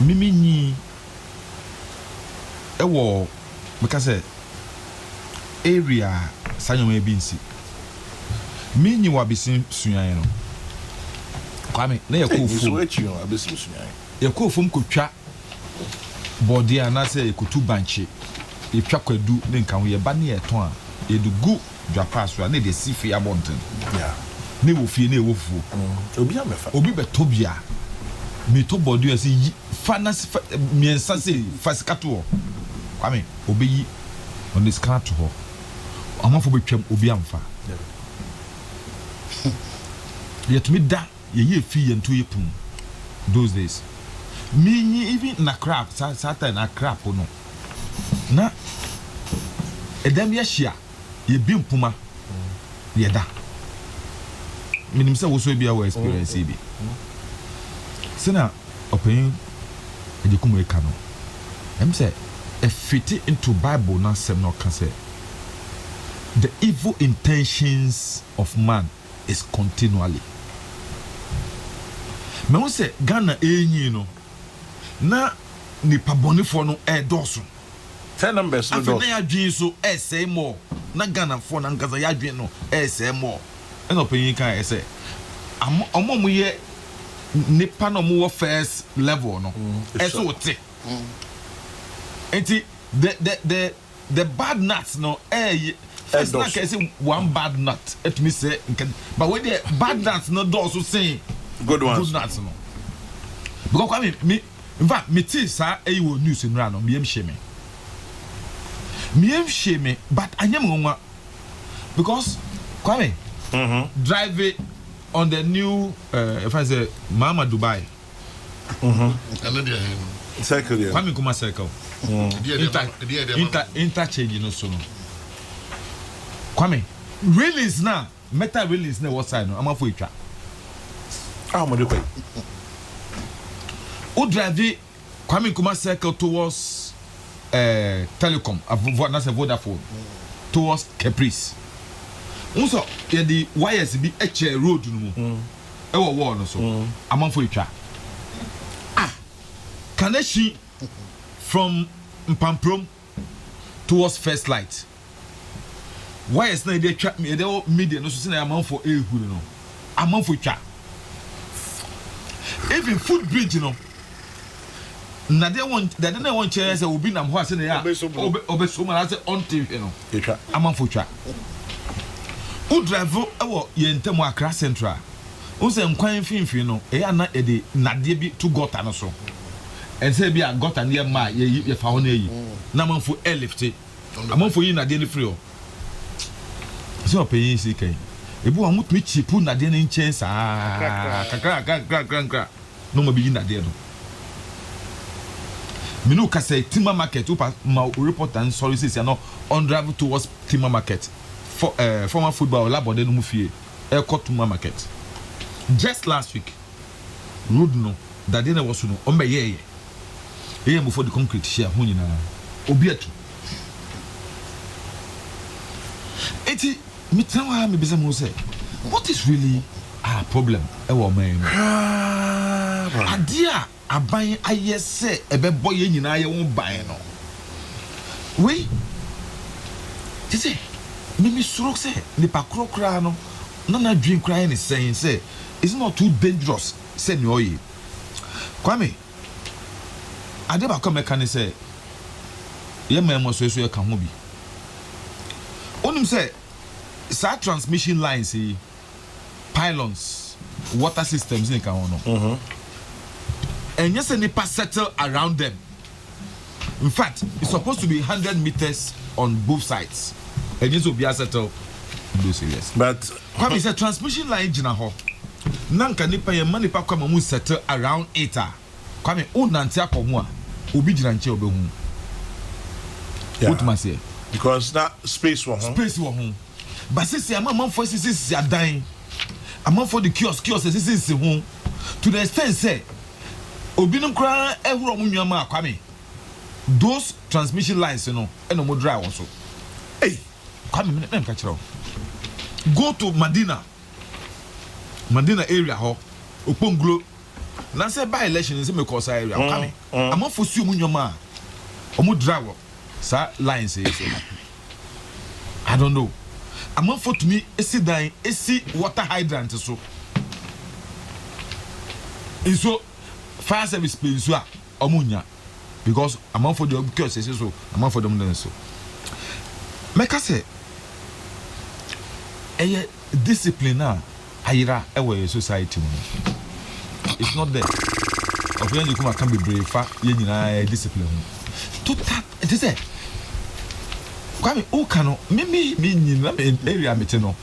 mimi ni ewo because area sanyo me binsi mini wa bisin suyan no kwame na yakofu abesim suyan yakofu mkotwa body anase ekutu banche etwa kwadu ne nkan ye ba ne eton a edugu dwapa so na de sifi abonten ne wo fie ne wo fuo obi amefa obi beto bia me to body ase yi fanas miensa se fasikato kwame obi yi on this car to ho amafo betwam obi amfa yet me da ye fi ye nto ye pum those days me even na crap sata na crap no na edam ye hia ye bi mpuma ye da minim se wo so bia wo experience bi sena open ejikumu e kano em say a fit into Bible na sem no can say the evil intentions of man is continually me won say Ghana enyi no na nipa bonifo no e doso 10 numbers no doso na adwen so e say more na Ghana fo na nkaza ya adwen no e say more e no panyin kan e say omo ye nipa no mo first level no e so te enti the bad nuts no first na can say one bad nut it me say but when the bad nuts no do so say good ones good nuts no because me in fact me tea sa wo news nra no me shame but anyam nwa because kwame drive on the new if I say Mama Dubai circle there kwame kuma circle interchange no so no kwame release na meta release na what side no amafo etwa mo de kwai o drive kwame kuma circle towards telecom na say Vodafone towards Caprice unso ye the wires bi eche road no mu e wo wall no so amafo etwa Kaneshi from Mpamprom towards First Light. Why is not they trap me? They all media no so say I'm for ehu no. I'm for cha. Even footbridge no. Na they want chairs say obi nam ho ase na ya. Obeso man say on TV no. Etwa. I'm for cha. U drive ewo ye ntemu Accra Central. O say nkwan finfin no. E ya na e de nade bi to gota no so. And say be a got an near my ye found ye. Naman for airlift. Among for you na daily free. So pay sick. If you want me cheap, put na daily chance. No more begin that day. Minuka say Timber Market, my report and sorry says you're not on drive towards Timber Market. For former football lab or then mufie. Airport Timber Market. Just last week, road no, that dinner was no, on my ye. Here before the concrete share hu nyina obiatu eti mitwa me bisa mo say what is really our problem e wo man adia aban ayese ebebo ye nyina ye won ban no we tete me suro say ni pakrokra no na dream crying is saying say it's not too dangerous say ni oyi kwame adeba come can say ye memo so ye kan ho bi onim say sa transmission lines pylons water systems in kan no and yes any pass settle around them in fact it's supposed to be 100 meters on both sides and yes will be settle those areas but come is a transmission line jina ho nanka nipa ye manipa kwama mu settle around it kwame unante akomo a obi gina nche obehu what must say because that space wo ho but sisi amam for sisi adan amam for the kiosk sisi ho to the extent say obi no kra ehuro mu nwama kwame those transmission lines no e no mo dry won so hey kwame me ka kire go to Madina area ho Okponglo na say by election say me cause area come am for su mu nyoma omu draw sa line say I don't know am for to me esi dan esi water hydrant so inso fire service pay so a omunya because am for the because say so am for them then so make say eye discipline na ayira ewe society mu it's not there of when you come can be brave fa ye nyina discipline to that it is there kwame o kano me nyina me area mete no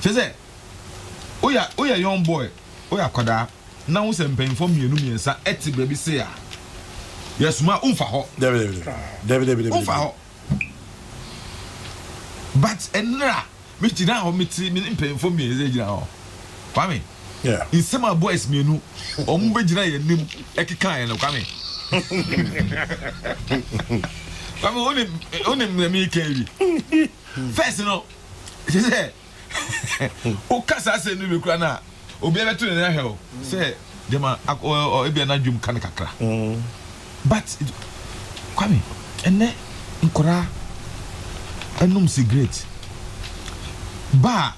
say oya young boy oya kwada na wo se mpenfo mienu miensa eti baby say a yes ma umfa ho David umfa ho but enra me tina ho me mpenfo miensa gina ho kwame yeah in some boys mienu omu be gina ye nim ekika ye no kwame kwame onim me keri first no say o kasa se no be kura na obi e beto na hell say dema o e bia na dwum kan kakra but kwame ene nkora enum cigarette ba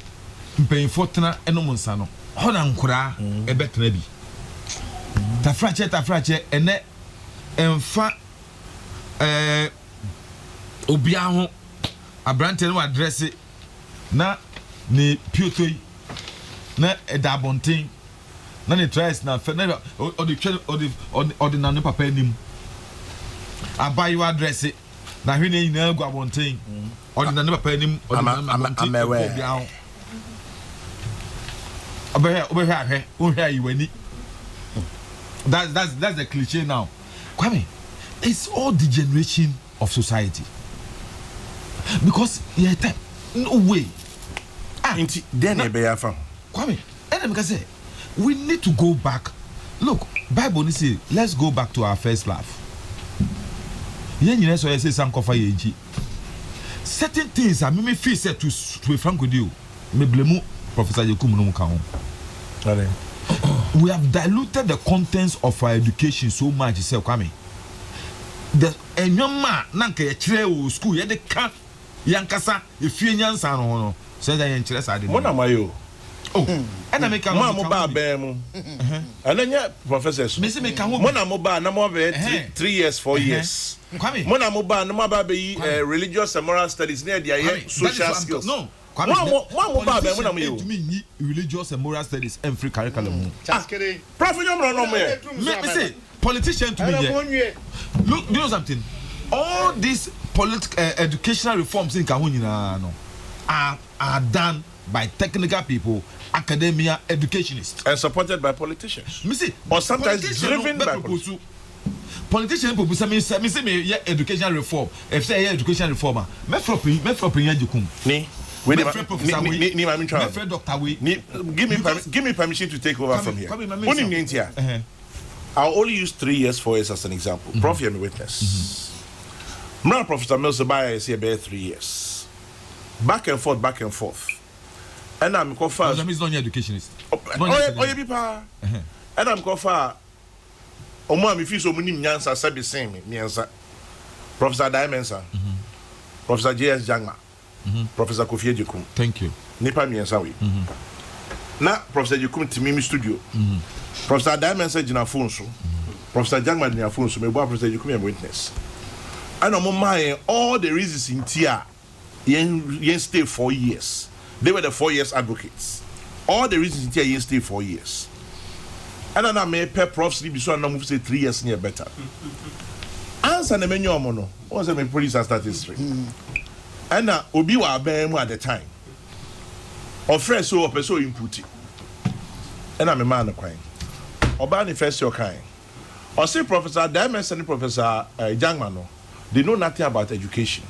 mpanyfo tena enum nsa no hona nkora e betena bi tafrache ene emfa obia ho abrante no address na ni piotoi na edabontin na ni tries na fe na odi na ne papa nim abayu address na hwe ne nyina gu abontin odi na ne papa nim odi na abontin obia ho obehwe ahwe ohwe ayiwani that's the cliche now kwame it's all the generation of society because no way inti then e be ya fa kwame and because say we need to go back. Look, Bible say let's go back to our first love. Yen you so say some kofa yeji certain things I me feel say to be frank with you me blame Professor Yekum no kan ho. We have diluted the contents of our education so much say kwame the enyoma na nka ye kire o school ye de ka yankasa efie nyansa no no say that ye kire sa de mo na mayo and I make a mo ba be mu ananya professors me say me kan ho mo na mo ba na mo be 3 years 4 years mo na mo ba na mo ba be religious and moral studies near their social skills no mo ba be mo na mo yo me religious and moral studies and free curriculum prof no me say politician to me look, do you know something? All these political educational reforms in Kahunina no, are done by technical people, academia, educationists, and supported by politicians. Me see, or sometimes driven by politicians. Politicians me say educational reform. If say educational reformer, me flopping yajukum. Ni give me permission to take over from here. I'll only use 3 years, 4 years as an example. Prof, you're my witness. My Professor Mills Abaya is here about 3 years. Back and forth. And I'm going far. That means not your educationist. Oh, you be pa. And I'm going far. Oh, mom, if you so many nyansa, sabi same me answer. Professor Dimensa, Professor J.S. Jangma, Professor Kofi Ejekum. Thank you. Nipa me answer we. Na Professor Ejekum to me studio. Professor Diamond said in a phone so. Professor Jangman in a phone so. Me boy Professor you come here witness. I know my all the reasons in Tia yen stay 4 years. They were the 4 years advocates. All the reasons in Tia yen stay 4 years. And then I may pay Prof sleep so I move say 3 years near better. Answer the menu mono. Was my police and statistics. And now Obi wa abemu at the time. Or fresh so up so input. And I'm a man of crime. Oba ni first your kind. Or say Professor Diamond and Professor Jangmano, they know nothing about education.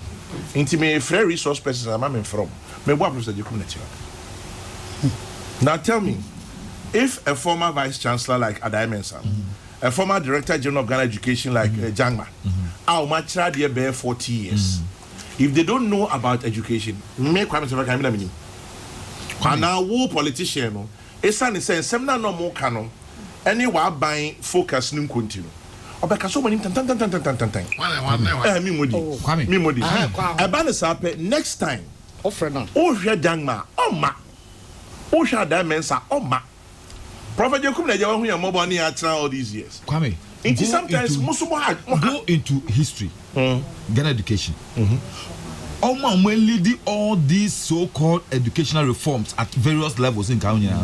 Intimate free resource persons I'm from. Me what Professor Jekum. Now tell me, if a former vice chancellor like Adaimensan, a former director general of Ghana Education like Jangman, how much are they bear 40 years? If they don't know about education, make Kwame Sefa Kamina meaning. And now, who politician? Esan is saying, "Semna no more canon." any wa buying focus nim continue obeka so many tan me modi eba ne sape next time offer na o hwe jangma oma o hwe da mensa oma prophet Jacob na je wa hu ya mobo ne ya tra all these years Kwame, sometimes go into history, get education. Leading all these so-called educational reforms at various levels in Kenya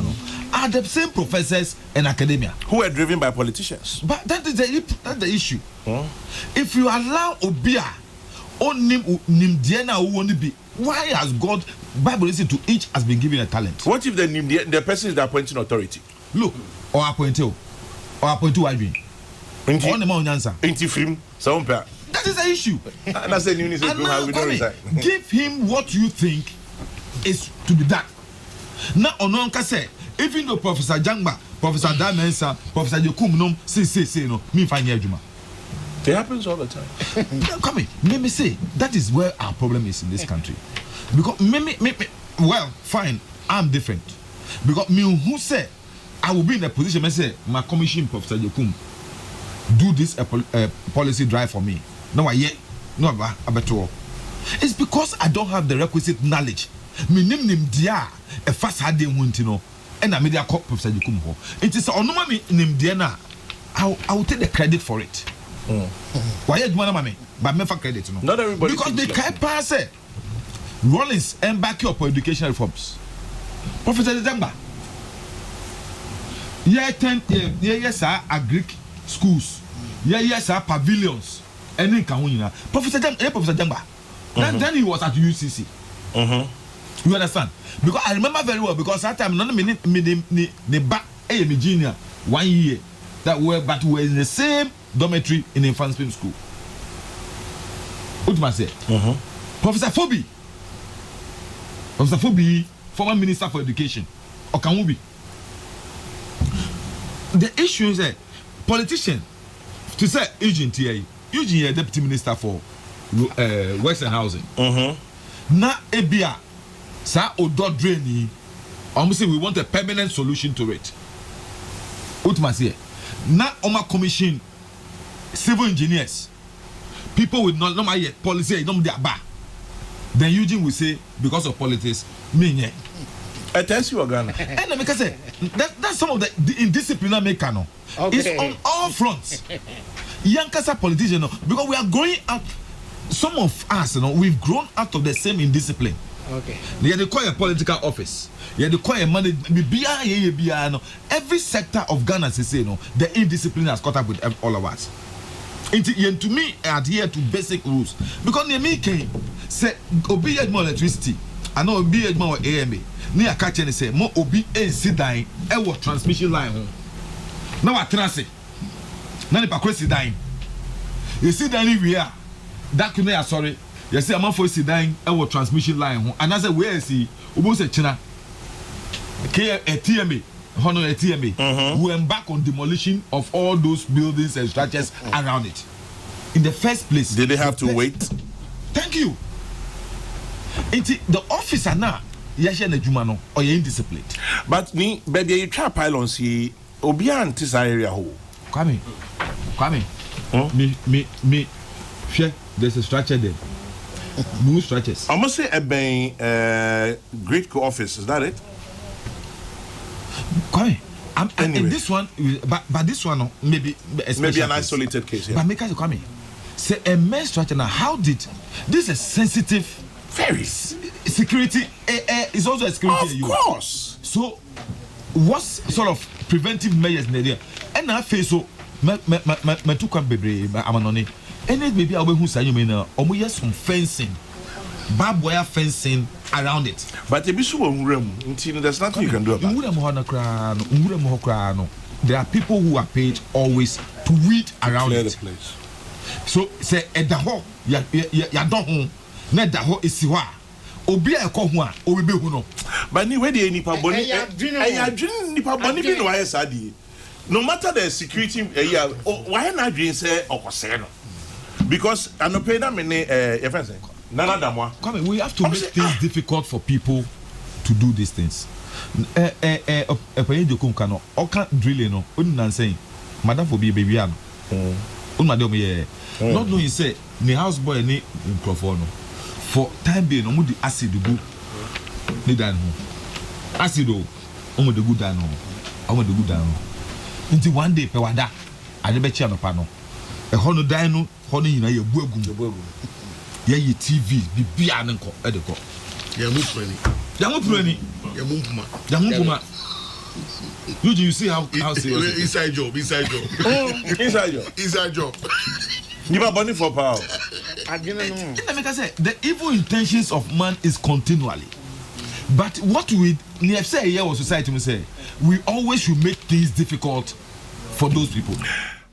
are the same professors in academia who are driven by politicians. But that's the issue. If you allow Obia on nim Diana who won't be, why has God Bible is to each has been given a talent? What if the person is the appointing authority? Look, or appoint Adrian. On the Mount Answer. That is the issue. Give him what you think is to be done. Now, Ononka say, even though Professor Jangba, Professor Damensa, Professor Yokum, say, no, me find Juma. It happens all the time. Come in, let me say, that is where our problem is in this country. Because, well, fine, I'm different. Because me who say, I will be in a position, I say, my commission, Professor Yokum, do this policy drive for me. No, it's because I don't have the requisite knowledge. Me nim dia a fast had them know, and I made a cop Professor Jacob. It is on me nim dia na. I will take the credit for it. Why you want money? But me for credit, no. Not everybody. Because they can't pass it. Rollins and back up for educational reforms. Professor Demba. Yes, sir, Greek schools. Yes, sir, pavilions. Any Kahuna. Professor Jamba. Then he was at UCC. You understand? Because I remember very well because that time none me back Virginia 1 year that we were in the same dormitory in infant swim school. What do I say? Professor Fobi, former Minister for Education, Okamubi. The issue is that politician to say Eugene Deputy Minister for Works and Housing. Na ebia sa odo draini. Say we want a permanent solution to it. What must say? Na Oma Commission civil engineers. People with not yet policy, no their bar. Then Eugene will say because of politics, me. I tell you Ghana. And because that's some of the indisciplinary mechano. It's on all fronts. Yankasa politician, because we are growing out. Some of us, we've grown out of the same indiscipline. Okay. They call a political office. They call a money. Every sector of Ghana, the indiscipline has caught up with all of us. To me, adhere to basic rules because me can say obi more electricity. I know obi more AMA. Ni akache ni say mo obi sit down. Ewo transmission line. Now I transit. Now the pakwe sit down. You see down here. That can be sorry. You see, I'm for sit down. Ewo transmission line. And I say where is he? Obo say China. TMA. Honor a TMA who embark on demolition of all those buildings and structures around it. In the first place, did they have to wait? Thank you. The officer now, Jumano or you're indisciplined. But me, baby, you try pylons here. Obian this area ho. Kwame. Me. Share. There's a structure there. New structures. I must say, a great co-office. Is that it? Anyway. And this one, but this one maybe an isolated case. Yeah. But make us come in. Say a main structure now. How did this is a sensitive, very security? Is also a security. Of course. So, what sort of preventive measures in the area? And I feel so. Me too can be amanoni. And maybe I'll be who say you mean or we have some fencing, barbed wire fencing around it. But there's nothing you can do about it. There are people who are paid always to weed around clear it. The place. So say at the home, ya don't home, net the home is siwa. Obi a ko ho a obi be hu no. But ni we dey nipa boni nipa boni bi no why sadi. No matter the security why na dream say okose no. Because anope na me your friend say Nana Damwa. Come on, we have to make things difficult for people to do these things. Pay the Kunkano, or can't drilling no, wouldn't say, Madame for be a baby. Madam, not knowing say, the houseboy any microphone for time being, no the acid go. Ni dan ho acid o the good dan ho the good dan ho until one day pe wada ade be chia no pa no e ho no dan no ho no yina ye bu agum ye TV bibia ne nko e de ko ya mu prani ya mu puma you see how serious inside job inside job you have money for power the evil intentions of man is continually. But what we say here was society, we always should make things difficult for those people.